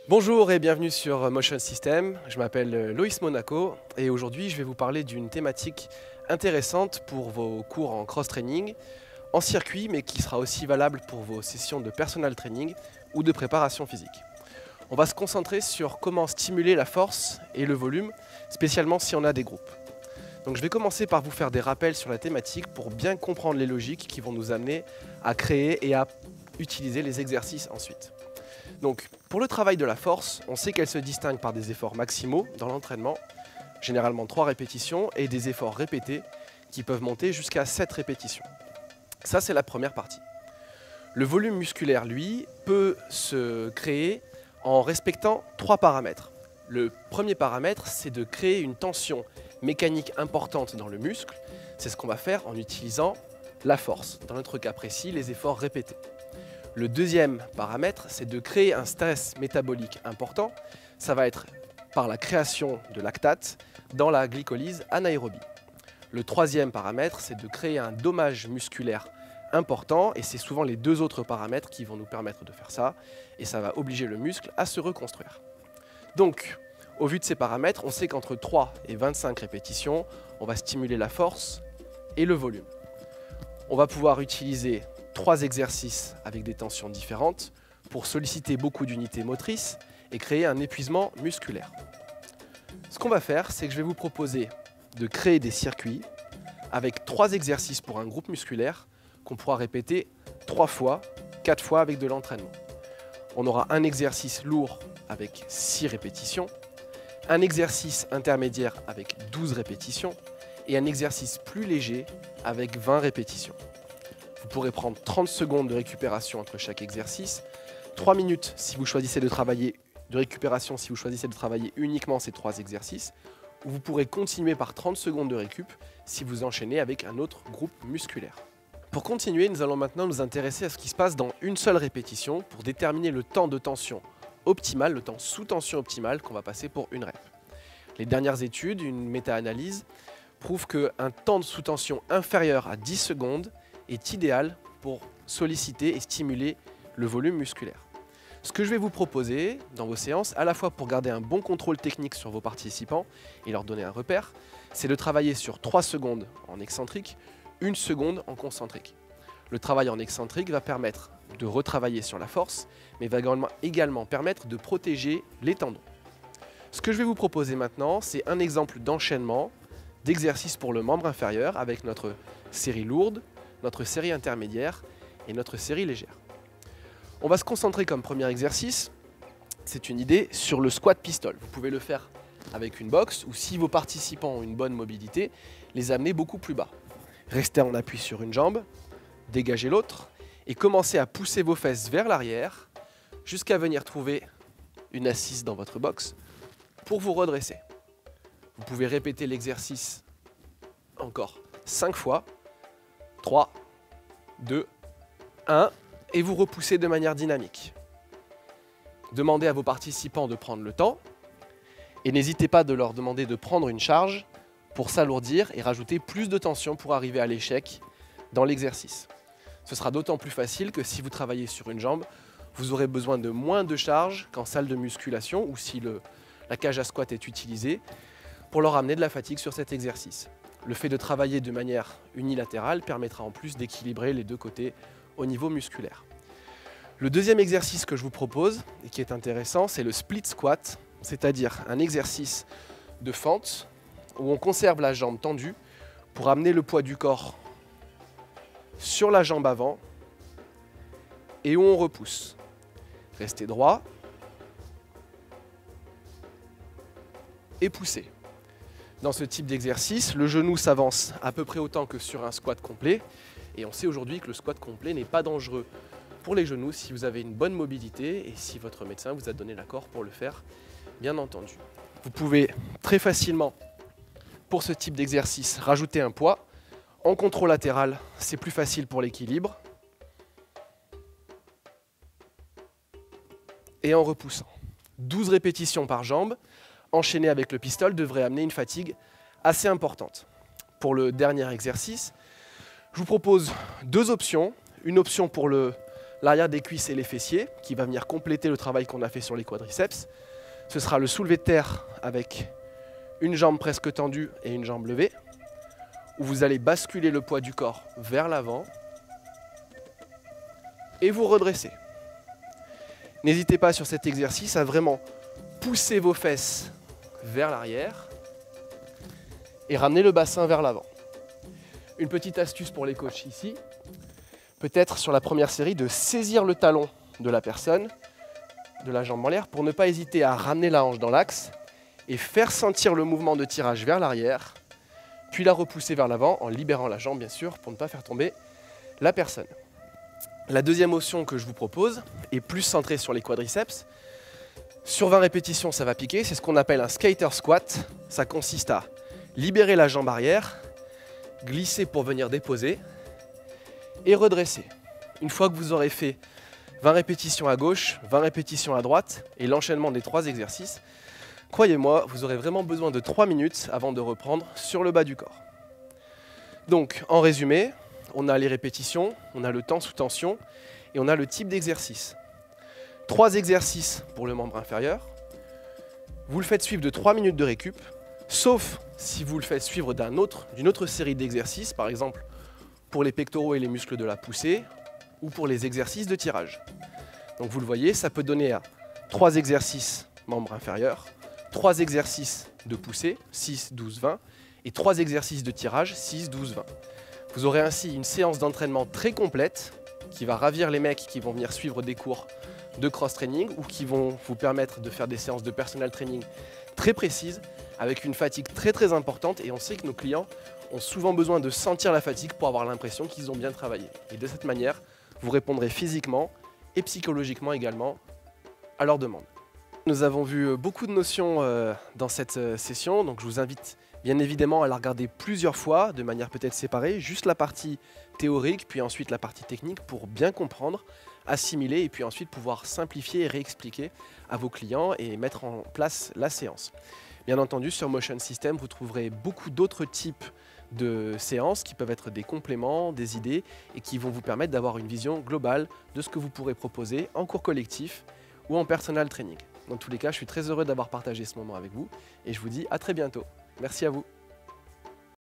Bonjour et bienvenue sur Motion System. Je m'appelle Loïs Monaco et aujourd'hui je vais vous parler d'une thématique intéressante pour vos cours en cross-training, en circuit, mais qui sera aussi valable pour vos sessions de personal training ou de préparation physique. On va se concentrer sur comment stimuler la force et le volume, spécialement si on a des groupes. Donc je vais commencer par vous faire des rappels sur la thématique pour bien comprendre les logiques qui vont nous amener à créer et à utiliser les exercices ensuite. Donc, pour le travail de la force, on sait qu'elle se distingue par des efforts maximaux dans l'entraînement, généralement 3 répétitions, et des efforts répétés qui peuvent monter jusqu'à 7 répétitions. Ça, c'est la première partie. Le volume musculaire, lui, peut se créer en respectant 3 paramètres. Le premier paramètre, c'est de créer une tension mécanique importante dans le muscle. C'est ce qu'on va faire en utilisant la force, dans notre cas précis, les efforts répétés. Le deuxième paramètre, c'est de créer un stress métabolique important. Ça va être par la création de lactate dans la glycolyse anaérobie. Le troisième paramètre, c'est de créer un dommage musculaire important, et c'est souvent les deux autres paramètres qui vont nous permettre de faire ça, et ça va obliger le muscle à se reconstruire. Donc, au vu de ces paramètres, on sait qu'entre 3 et 25 répétitions, on va stimuler la force et le volume. On va pouvoir utiliser 3 exercices avec des tensions différentes pour solliciter beaucoup d'unités motrices et créer un épuisement musculaire. Ce qu'on va faire, c'est que je vais vous proposer de créer des circuits avec 3 exercices pour un groupe musculaire qu'on pourra répéter 3 fois, 4 fois avec de l'entraînement. On aura un exercice lourd avec 6 répétitions, un exercice intermédiaire avec 12 répétitions et un exercice plus léger avec 20 répétitions. Vous pourrez prendre 30 secondes de récupération entre chaque exercice, 3 minutes si vous choisissez de travailler de récupération si vous choisissez de travailler uniquement ces 3 exercices, ou vous pourrez continuer par 30 secondes de récup si vous enchaînez avec un autre groupe musculaire. Pour continuer, nous allons maintenant nous intéresser à ce qui se passe dans une seule répétition pour déterminer le temps de tension optimal, le temps sous tension optimal qu'on va passer pour une rep. Les dernières études, une méta-analyse, prouvent qu'un temps de sous tension inférieur à 10 secondes est idéal pour solliciter et stimuler le volume musculaire. Ce que je vais vous proposer dans vos séances, à la fois pour garder un bon contrôle technique sur vos participants et leur donner un repère, c'est de travailler sur 3 secondes en excentrique, 1 seconde en concentrique. Le travail en excentrique va permettre de retravailler sur la force, mais va également permettre de protéger les tendons. Ce que je vais vous proposer maintenant, c'est un exemple d'enchaînement d'exercices pour le membre inférieur avec notre série lourde, notre série intermédiaire et notre série légère. On va se concentrer comme premier exercice, c'est une idée, sur le squat pistol. Vous pouvez le faire avec une box ou si vos participants ont une bonne mobilité, les amener beaucoup plus bas. Restez en appui sur une jambe, dégagez l'autre et commencez à pousser vos fesses vers l'arrière jusqu'à venir trouver une assise dans votre box pour vous redresser. Vous pouvez répéter l'exercice encore 5 fois. 3, 2, 1, et vous repoussez de manière dynamique. Demandez à vos participants de prendre le temps et n'hésitez pas de leur demander de prendre une charge pour s'alourdir et rajouter plus de tension pour arriver à l'échec dans l'exercice. Ce sera d'autant plus facile que si vous travaillez sur une jambe, vous aurez besoin de moins de charge qu'en salle de musculation ou si la cage à squat est utilisée pour leur amener de la fatigue sur cet exercice. Le fait de travailler de manière unilatérale permettra en plus d'équilibrer les deux côtés au niveau musculaire. Le deuxième exercice que je vous propose, et qui est intéressant, c'est le split squat, c'est-à-dire un exercice de fente où on conserve la jambe tendue pour amener le poids du corps sur la jambe avant et où on repousse. Restez droit et poussez. Dans ce type d'exercice, le genou s'avance à peu près autant que sur un squat complet. Et on sait aujourd'hui que le squat complet n'est pas dangereux pour les genoux si vous avez une bonne mobilité et si votre médecin vous a donné l'accord pour le faire, bien entendu. Vous pouvez très facilement, pour ce type d'exercice, rajouter un poids. En contrôle latéral, c'est plus facile pour l'équilibre. Et en repoussant. 12 répétitions par jambe, enchaîné avec le pistol, devrait amener une fatigue assez importante. Pour le dernier exercice, je vous propose 2 options. Une option pour le l'arrière des cuisses et les fessiers, qui va venir compléter le travail qu'on a fait sur les quadriceps. Ce sera le soulevé de terre avec une jambe presque tendue et une jambe levée, où vous allez basculer le poids du corps vers l'avant et vous redresser. N'hésitez pas sur cet exercice à vraiment pousser vos fesses vers l'arrière et ramener le bassin vers l'avant. Une petite astuce pour les coachs ici, peut-être sur la première série de saisir le talon de la personne, de la jambe en l'air, pour ne pas hésiter à ramener la hanche dans l'axe et faire sentir le mouvement de tirage vers l'arrière, puis la repousser vers l'avant en libérant la jambe bien sûr pour ne pas faire tomber la personne. La deuxième motion que je vous propose est plus centrée sur les quadriceps. Sur 20 répétitions, ça va piquer, c'est ce qu'on appelle un skater squat. Ça consiste à libérer la jambe arrière, glisser pour venir déposer et redresser. Une fois que vous aurez fait 20 répétitions à gauche, 20 répétitions à droite et l'enchaînement des 3 exercices, croyez-moi, vous aurez vraiment besoin de 3 minutes avant de reprendre sur le bas du corps. Donc, en résumé, on a les répétitions, on a le temps sous tension et on a le type d'exercice. 3 exercices pour le membre inférieur. Vous le faites suivre de 3 minutes de récup, sauf si vous le faites suivre d'une autre série d'exercices, par exemple pour les pectoraux et les muscles de la poussée, ou pour les exercices de tirage. Donc vous le voyez, ça peut donner à 3 exercices membre inférieur, 3 exercices de poussée, 6, 12, 20, et 3 exercices de tirage, 6, 12, 20. Vous aurez ainsi une séance d'entraînement très complète qui va ravir les mecs qui vont venir suivre des cours de cross-training ou qui vont vous permettre de faire des séances de personal training très précises avec une fatigue très très importante, et on sait que nos clients ont souvent besoin de sentir la fatigue pour avoir l'impression qu'ils ont bien travaillé. Et de cette manière, vous répondrez physiquement et psychologiquement également à leurs demandes. Nous avons vu beaucoup de notions dans cette session, donc je vous invite bien évidemment à la regarder plusieurs fois, de manière peut-être séparée, juste la partie théorique, puis ensuite la partie technique pour bien comprendre, assimiler et puis ensuite pouvoir simplifier et réexpliquer à vos clients et mettre en place la séance. Bien entendu, sur Motion System, vous trouverez beaucoup d'autres types de séances qui peuvent être des compléments, des idées et qui vont vous permettre d'avoir une vision globale de ce que vous pourrez proposer en cours collectif ou en personal training. Dans tous les cas, je suis très heureux d'avoir partagé ce moment avec vous et je vous dis à très bientôt. Merci à vous.